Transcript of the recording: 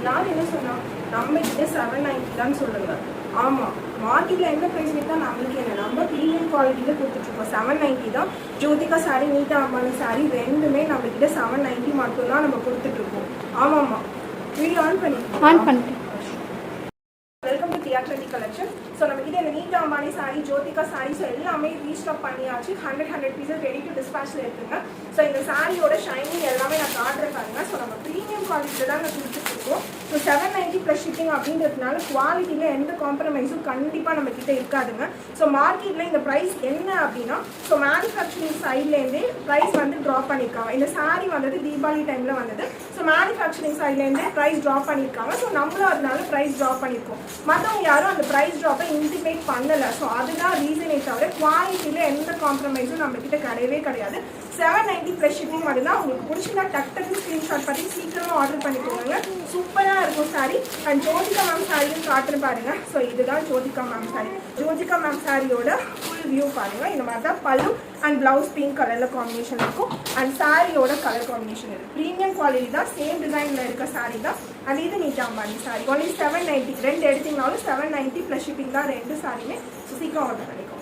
யார் என்ன சொன்னா நம்ம கிட்ட 790 தான் சொல்லுங்க. ஆமா, மார்க்கெட்ல என்ன பிரைஸ் வித்தா நம்மளுக்கு என்ன, நம்ம ப்ரீமியம் குவாலிட்டியில கொடுத்துட்ருக்கோம். 790 தான். ஜோதிகா சாரி, நீட்டா அம்பானி சாரி ரெண்டுமே நம்ம கிட்ட 790 மட்டும் தான் நம்ம கொடுத்துட்ருக்கோம். ஆமாம்மா, வீடியோ ஆன் பண்ணிட்டு வெல்கம் டு தியாட்ரலி கலெக்ஷன். ஸோ நம்ம கிட்ட இந்த நீட்டா Ambani sorry, Jyothika sorry so எல்லாமே ரீஸ்டாக் பண்ணியாச்சு. 100 பீசஸ் ரெடி டு டிஸ்பேச்சில் இருக்குங்க. ஸோ இந்த சாரியோட ஷைனிங் எல்லாமே நான் காட்டுறேன் பாருங்க. ஸோ நம்ம ப்ரீமியம் குவாலிட்டியில் தான் நான் கொடுத்துட்ருக்கோம். ஸோ 790 ப்ளஸ் ஷிப்பிங் அப்படின்றதுனால குவாலிட்டியில் எந்த காம்ப்ரமைஸும் கண்டிப்பாக நம்ம கிட்ட இருக்காதுங்க. ஸோ மார்க்கெட்டில் இந்த ப்ரைஸ் என்ன அப்படின்னா, ஸோ மேனுஃபேக்சரிங் சைட்லேருந்தே ப்ரைஸ் வந்து ட்ராப் பண்ணியிருக்காங்க. இந்த சாரி வந்தது தீபாவளி டைமில் வந்தது. ஸோ மேனுஃபேக்சரிங் சைட்லேருந்தே ப்ரைஸ் ட்ராப் பண்ணியிருக்காங்க. ஸோ நம்மளும் அதனால ப்ரைஸ் ட்ராப் பண்ணியிருக்கோம். மற்றவங்க யாரும் அந்த ப்ரைஸ் ட்ராப்பை இன்டிமேட் பண்ணலை. ஸோ அதுதான் ரீசனே தவிர குவாலிட்டியில் எந்த காம்ப்ரமைஸும் நம்மக்கிட்ட கிடையவே கிடையாது. 790 ப்ளஸ் ஷிப்பிங் மட்டும்தான். உங்களுக்கு பிடிச்சிருந்தா டக்கு ஸ்க்ரீன்ஷாட் பண்ணி சீக்கிரமாக ஆர்டர் பண்ணிக்கோங்க. சூப்பராக இருக்கும் சாரி. அண்ட் ஜோதிகா மேம் சாரியும் காட்டுன்னு பாருங்க. ஸோ இதுதான் Jyothika ma'am sorry. Jyothika ma'am சாரியோட ஃபுல் வியூ பாருங்க. இந்த மாதிரி தான் பல்லு அண்ட் பிளவுஸ் பிங்க் கலரில் காம்பினேஷன் இருக்கும். அண்ட் சாரியோட கலர் காம்பினேஷன் இருக்குது. ப்ரீமியம் குவாலிட்டி தான், சேம் டிசைனில் இருக்க சாரி தான். அண்ட் இது நீட்டா அம்பானி சாரி ஒன்லி 790. ரெண்டு எடுத்தீங்கனாலும் 790 ப்ளஸ் ஷிப்பிங் தான் ரெண்டு சாரியுமே. ஸோ சீக்கிரம் ஆர்டர் பண்ணிக்கோங்க.